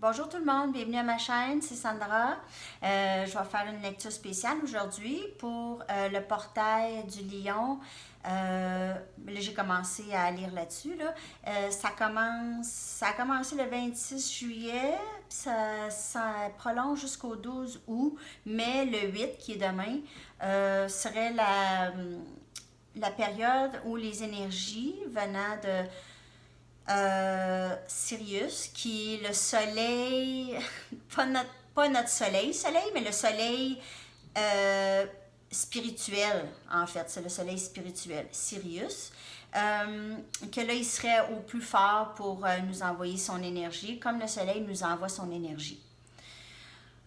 Bonjour tout le monde, bienvenue à ma chaîne, c'est Sandra. Je vais faire une lecture spéciale aujourd'hui pour le portail du lion. Là, j'ai commencé à lire là-dessus. Ça a commencé le 26 juillet, puis ça prolonge jusqu'au 12 août, mais le 8, qui est demain, serait la période où les énergies venant de Sirius, qui est le soleil, pas notre soleil, mais le soleil spirituel, en fait, c'est le soleil spirituel, Sirius, que là, il serait au plus fort pour nous envoyer son énergie, comme le soleil nous envoie son énergie.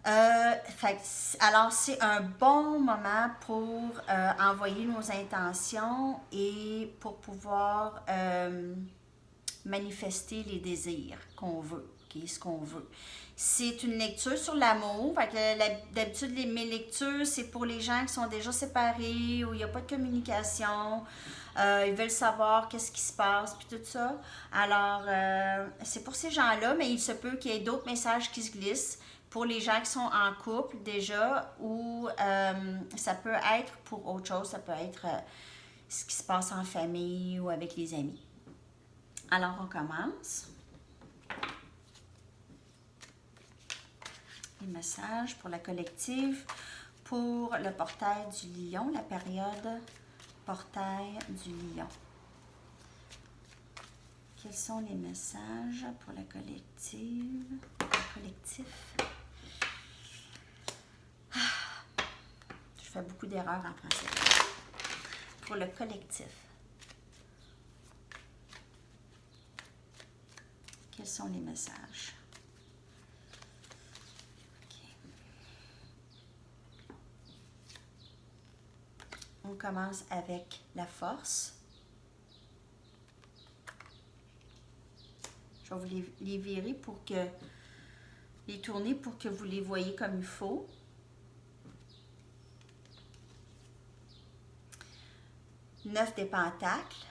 Alors, c'est un bon moment pour envoyer nos intentions et pour pouvoir manifester les désirs qu'on veut, okay, ce qu'on veut. C'est une lecture sur l'amour. D'habitude, mes lectures, c'est pour les gens qui sont déjà séparés, où il n'y a pas de communication. Ils veulent savoir qu'est-ce qui se passe, puis tout ça. Alors, c'est pour ces gens-là, mais il se peut qu'il y ait d'autres messages qui se glissent pour les gens qui sont en couple déjà, ou ça peut être pour autre chose, ça peut être ce qui se passe en famille ou avec les amis. Alors, on commence. Les messages pour la collective, pour le portail du lion, la période portail du lion. Quels sont les messages pour la collective? Le collectif. Je fais beaucoup d'erreurs en français. Pour le collectif. Quels sont les messages? Okay. On commence avec la force. Je vais vous les virer pour que les tourner pour que vous les voyez comme il faut. Neuf des pentacles.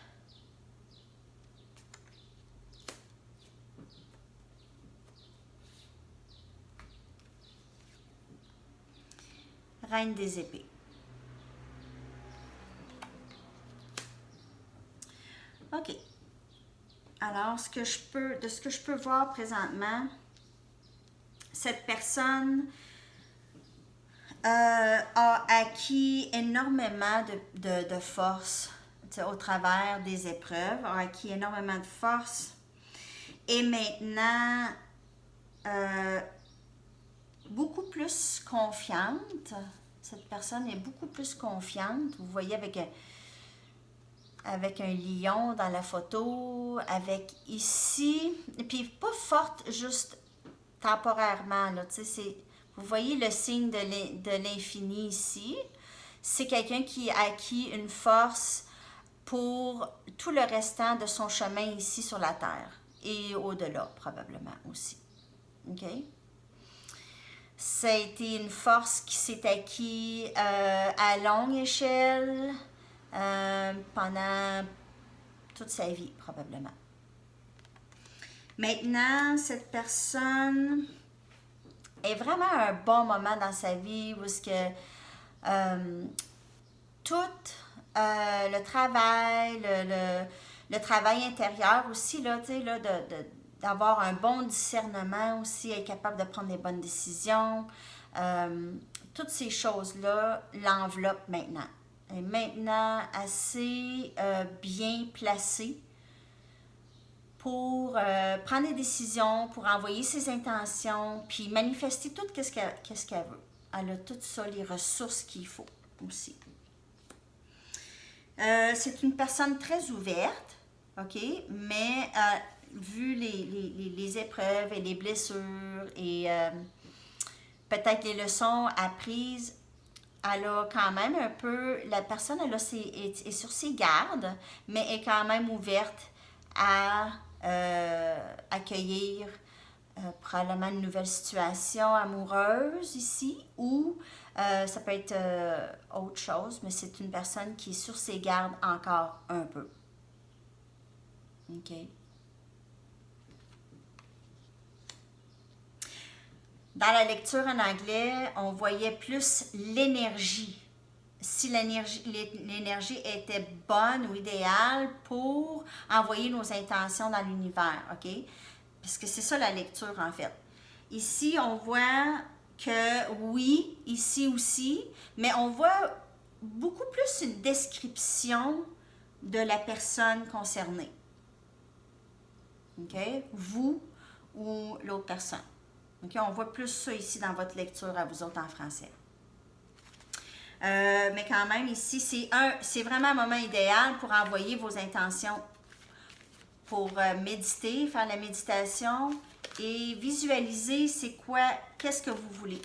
Reine des épées. OK. Alors, de ce que je peux voir présentement, cette personne a acquis énormément de force au travers des épreuves, a acquis énormément de force et maintenant beaucoup plus confiante. Cette personne est beaucoup plus confiante. Vous voyez avec un lion dans la photo, avec ici, et puis pas forte juste temporairement, là, vous voyez le signe de l'infini ici. C'est quelqu'un qui a acquis une force pour tout le restant de son chemin ici sur la Terre et au-delà probablement aussi. OK? Ça a été une force qui s'est acquise à longue échelle pendant toute sa vie, probablement. Maintenant, cette personne est vraiment à un bon moment dans sa vie où est-ce que tout le travail, le travail intérieur aussi, là, d'avoir un bon discernement aussi, être capable de prendre des bonnes décisions. Toutes ces choses-là l'enveloppent maintenant. Elle est maintenant assez bien placée pour prendre des décisions, pour envoyer ses intentions, puis manifester tout ce qu'elle veut. Elle a tout ça, les ressources qu'il faut aussi. C'est une personne très ouverte, OK, mais vu les épreuves et les blessures et peut-être les leçons apprises, elle a quand même un peu, la personne elle est sur ses gardes, mais est quand même ouverte à accueillir probablement une nouvelle situation amoureuse ici, ou ça peut être autre chose, mais c'est une personne qui est sur ses gardes encore un peu. OK? Dans la lecture en anglais, on voyait plus l'énergie. Si l'énergie était bonne ou idéale pour envoyer nos intentions dans l'univers, OK? Parce que c'est ça la lecture, en fait. Ici, on voit que oui, ici aussi, mais on voit beaucoup plus une description de la personne concernée. OK? Vous ou l'autre personne. OK? On voit plus ça ici dans votre lecture à vous autres en français. Mais quand même, ici, c'est vraiment un moment idéal pour envoyer vos intentions, pour méditer, faire la méditation et visualiser c'est quoi, qu'est-ce que vous voulez.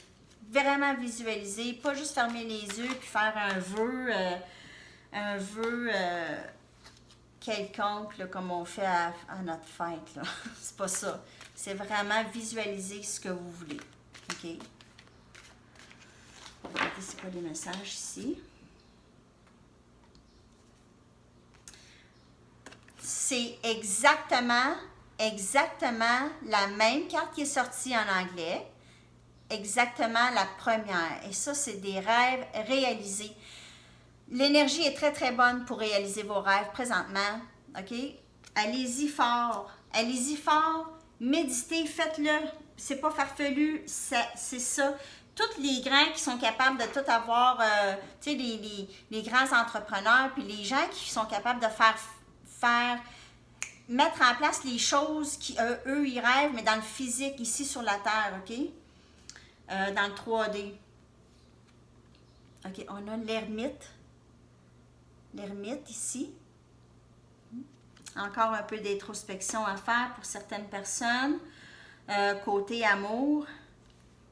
Vraiment visualiser, pas juste fermer les yeux puis faire un vœu quelconque, là, comme on fait à notre fête. C'est pas ça. C'est vraiment visualiser ce que vous voulez. OK? Regardez c'est quoi les messages ici. C'est exactement la même carte qui est sortie en anglais. Exactement la première. Et ça, c'est des rêves réalisés. L'énergie est très, très bonne pour réaliser vos rêves présentement. OK? Allez-y fort. Allez-y fort. Méditez, faites-le. C'est pas farfelu. C'est ça. Tous les grands qui sont capables de tout avoir, tu sais, les grands entrepreneurs, puis les gens qui sont capables de mettre en place les choses qui, eux, ils rêvent, mais dans le physique, ici sur la Terre, OK? Dans le 3D. OK, on a l'ermite. L'ermite ici. Encore un peu d'introspection à faire pour certaines personnes. Côté amour.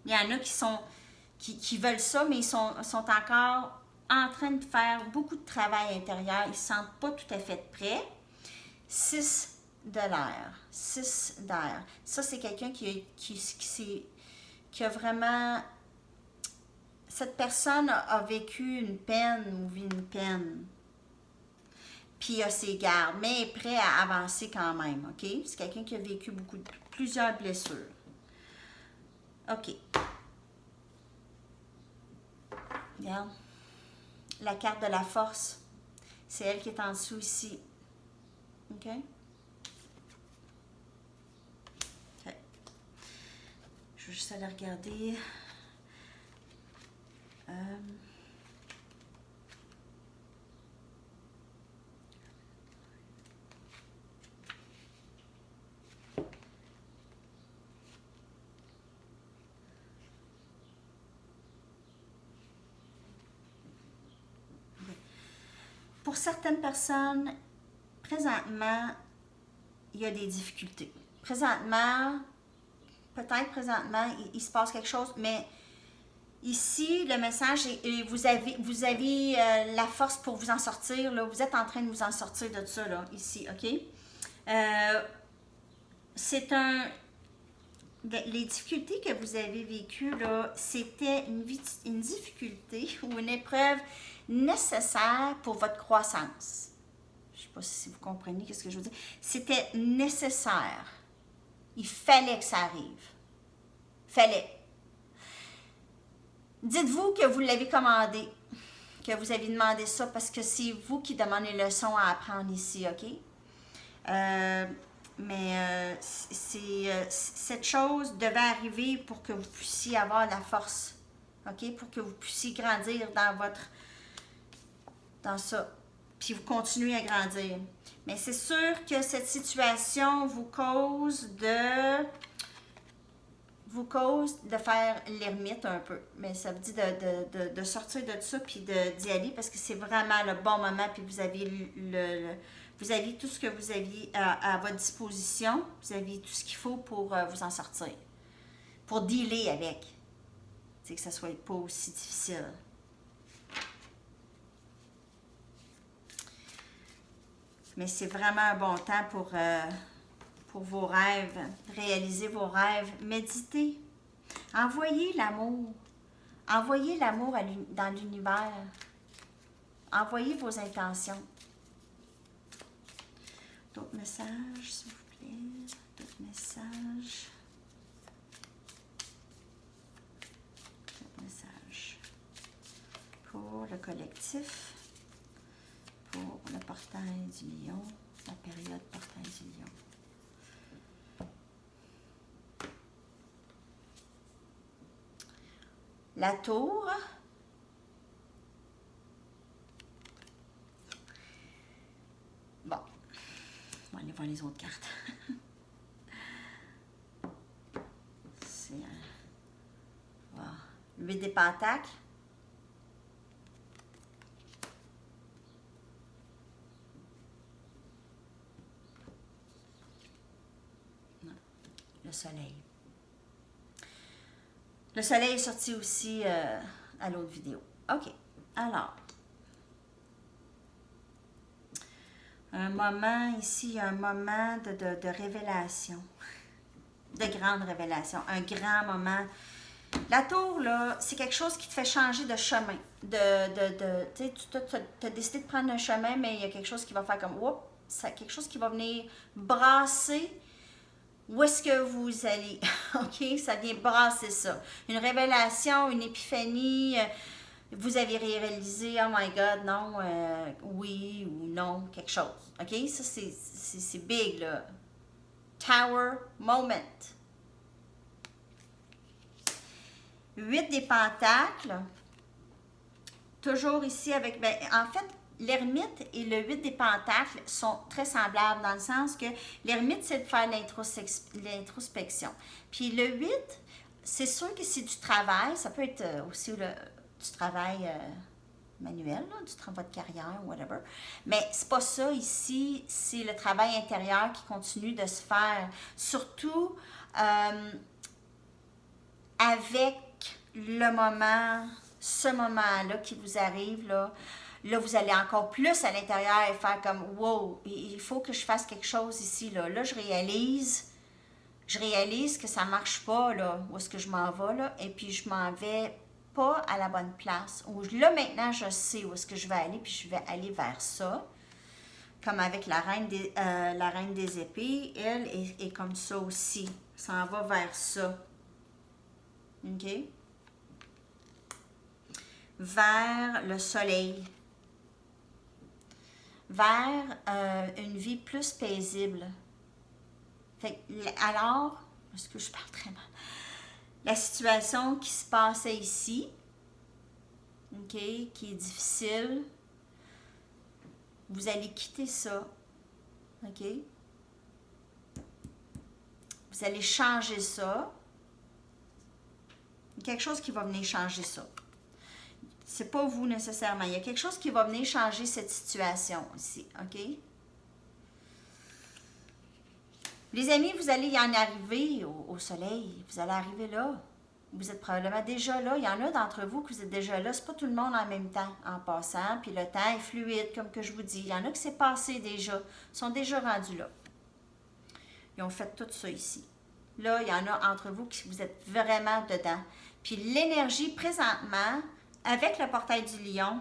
Il y en a qui veulent ça, mais ils sont encore en train de faire beaucoup de travail intérieur. Ils ne se sentent pas tout à fait prêts. 6 de l'air. 6 d'air. Ça, c'est quelqu'un qui a vraiment... Cette personne a vécu une peine ou vit une peine. Puis il a ses gardes, mais est prêt à avancer quand même, OK? C'est quelqu'un qui a vécu plusieurs blessures. OK. Regarde. La carte de la force. C'est elle qui est en dessous ici. OK? OK. Je vais juste aller regarder. Pour certaines personnes, présentement, il y a des difficultés. Présentement, il se passe quelque chose, mais ici, le message est vous avez la force pour vous en sortir. Là, vous êtes en train de vous en sortir de ça, là, ici, OK? Les difficultés que vous avez vécues, là, c'était une difficulté ou une épreuve nécessaire pour votre croissance. Je ne sais pas si vous comprenez ce que je veux dire. C'était nécessaire. Il fallait que ça arrive. Fallait. Dites-vous que vous l'avez commandé, que vous avez demandé ça parce que c'est vous qui demandez les leçons à apprendre ici, OK? Cette chose devait arriver pour que vous puissiez avoir la force, OK? Pour que vous puissiez grandir dans ça, puis vous continuez à grandir. Mais c'est sûr que cette situation vous cause de faire l'ermite un peu. Mais ça vous dit de sortir de ça puis d'y aller parce que c'est vraiment le bon moment puis vous avez vous avez tout ce que vous aviez à votre disposition. Vous avez tout ce qu'il faut pour vous en sortir. Pour dealer avec. C'est que ça ne soit pas aussi difficile. Mais c'est vraiment un bon temps pour vos rêves, réaliser vos rêves, méditer. Envoyez l'amour. Envoyez l'amour dans l'univers. Envoyez vos intentions. D'autres messages, s'il vous plaît. D'autres messages. collectif pour le portail du lion, la période portail du lion. La tour. Bon, on va aller voir les autres cartes. C'est voilà. 8 des pentacles. Non. Le soleil. Le soleil est sorti aussi à l'autre vidéo. OK. Alors, un moment ici, il y a un moment de révélation. De grande révélation. Un grand moment. La tour, là, c'est quelque chose qui te fait changer de chemin. Tu sais, tu as décidé de prendre un chemin, mais il y a quelque chose qui va faire comme, oups, c'est quelque chose qui va venir brasser où est-ce que vous allez. OK? Ça vient brasser ça. Une révélation, une épiphanie. Vous avez réalisé, oh my God, non, oui ou non, quelque chose. OK? Ça, c'est big, là. Tower moment. 8 des pentacles. Toujours ici avec... Ben, en fait, l'ermite et le 8 des pentacles sont très semblables dans le sens que l'ermite, c'est de faire l'introspection. Puis le 8, c'est sûr que c'est du travail. Ça peut être aussi du travail manuel, là, du travail de carrière, whatever. Mais c'est pas ça ici. C'est le travail intérieur qui continue de se faire. Surtout avec le moment, ce moment-là qui vous arrive, là, vous allez encore plus à l'intérieur et faire comme, wow, il faut que je fasse quelque chose ici, là. Là, je réalise que ça marche pas, là, où est-ce que je m'en vais, là, et puis je m'en vais pas à la bonne place. Là, maintenant, je sais où est-ce que je vais aller, puis je vais aller vers ça. Comme avec la reine des épées, elle est comme ça aussi. Ça en va vers ça. OK? Vers le soleil, vers une vie plus paisible. Fait, alors, parce que je parle très mal, la situation qui se passait ici, OK, qui est difficile, vous allez quitter ça, OK? Vous allez changer ça. Il y a quelque chose qui va venir changer ça. C'est pas vous nécessairement. Il y a quelque chose qui va venir changer cette situation ici, OK? Les amis, vous allez y en arriver au soleil. Vous allez arriver là. Vous êtes probablement déjà là. Il y en a d'entre vous que vous êtes déjà là. C'est pas tout le monde en même temps en passant. Puis le temps est fluide, comme que je vous dis. Il y en a qui c'est passé déjà. Ils sont déjà rendus là. Ils ont fait tout ça ici. Là, il y en a entre vous qui vous êtes vraiment dedans. Puis l'énergie présentement, avec le portail du lion,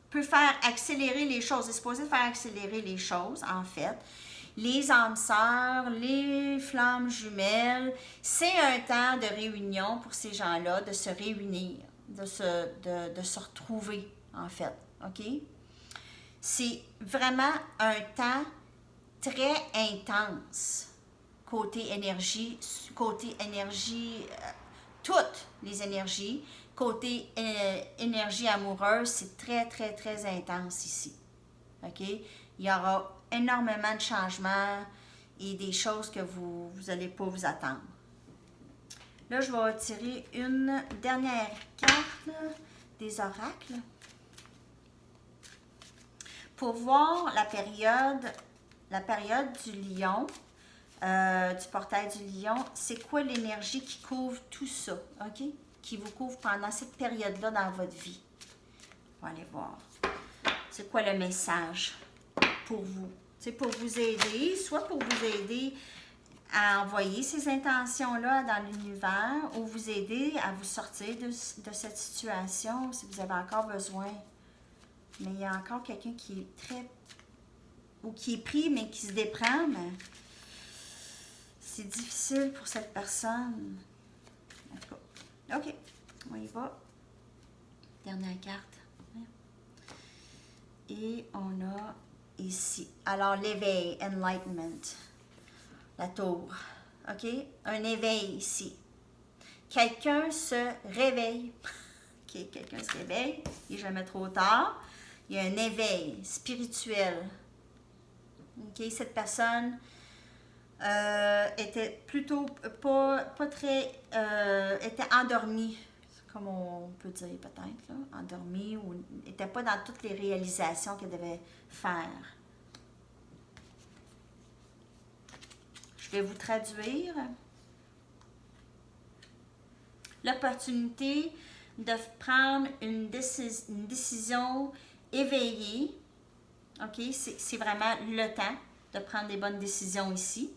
peut faire accélérer les choses. C'est supposé faire accélérer les choses, en fait. Les âmes sœurs, les flammes jumelles, c'est un temps de réunion pour ces gens-là, de se réunir, de se retrouver, en fait. OK? C'est vraiment un temps très intense côté énergie, toutes les énergies. Côté énergie amoureuse, c'est très, très, très intense ici. OK? Il y aura énormément de changements et des choses que vous n'allez pas vous attendre. Là, je vais tirer une dernière carte là, des oracles pour voir la période du lion, du portail du lion. C'est quoi l'énergie qui couvre tout ça, OK? Qui vous couvre pendant cette période-là dans votre vie. On va aller voir. C'est quoi le message pour vous? C'est pour vous aider, soit pour vous aider à envoyer ces intentions-là dans l'univers ou vous aider à vous sortir de cette situation si vous avez encore besoin. Mais il y a encore quelqu'un qui est très... ou qui est pris, mais qui se déprend, mais c'est difficile pour cette personne. En tout cas, OK, on y va. Dernière carte. Et on a ici, alors l'éveil, enlightenment, la tour, ok? Un éveil ici. Quelqu'un se réveille, ok? Quelqu'un se réveille, il n'est jamais trop tard. Il y a un éveil spirituel, ok? Cette personne était plutôt pas très, était endormie, comme on peut dire peut-être, là, endormie, ou n'était pas dans toutes les réalisations qu'elle devait faire. Je vais vous traduire. L'opportunité de prendre une décision éveillée, ok? C'est vraiment le temps de prendre des bonnes décisions ici.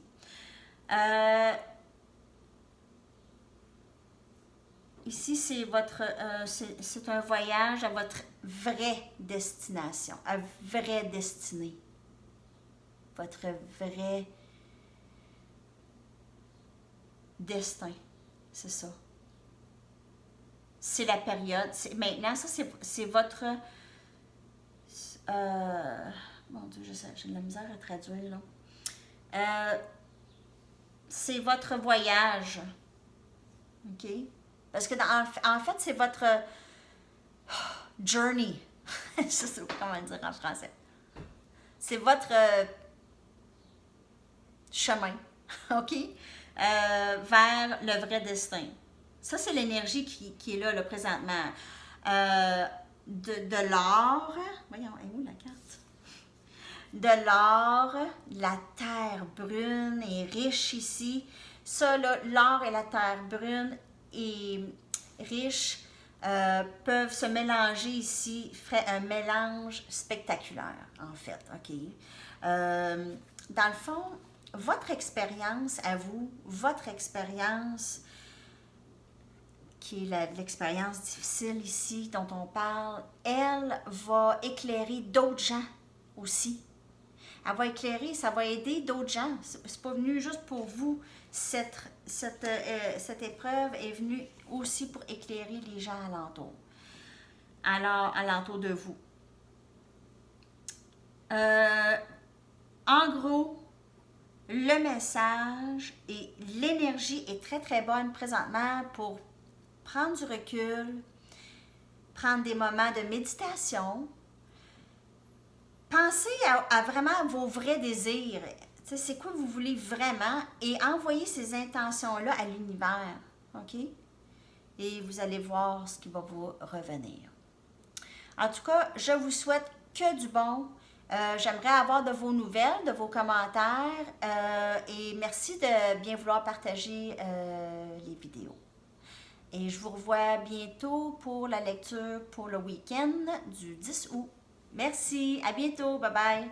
Ici, c'est c'est un voyage à votre vraie destination, à vraie destinée. Votre vrai destin, c'est ça. C'est la période. Maintenant, ça, c'est votre... mon Dieu, j'ai de la misère à traduire, là. C'est votre voyage. OK? Parce que, en fait, c'est votre journey. Ça, c'est comment dire en français. C'est votre chemin. OK? Vers le vrai destin. Ça, c'est l'énergie qui est là, présentement. De l'or. Voyons, elle est où la carte? De l'or, la terre brune est riche ici. Ça, là, l'or et la terre brune et riche peuvent se mélanger ici, ferait un mélange spectaculaire, en fait. OK? Dans le fond, votre expérience à vous, votre expérience qui est l'expérience difficile ici dont on parle, elle va éclairer d'autres gens aussi. Elle va éclairer, ça va aider d'autres gens. C'est pas venu juste pour vous. Cette épreuve est venue aussi pour éclairer les gens alentour. Alors, alentour de vous. En gros, le message et l'énergie est très, très bonne présentement pour prendre du recul, prendre des moments de méditation. Pensez à vraiment vos vrais désirs. C'est quoi vous voulez vraiment et envoyez ces intentions-là à l'univers. OK? Et vous allez voir ce qui va vous revenir. En tout cas, je vous souhaite que du bon. J'aimerais avoir de vos nouvelles, de vos commentaires et merci de bien vouloir partager les vidéos. Et je vous revois bientôt pour la lecture pour le week-end du 10 août. Merci, à bientôt, bye bye.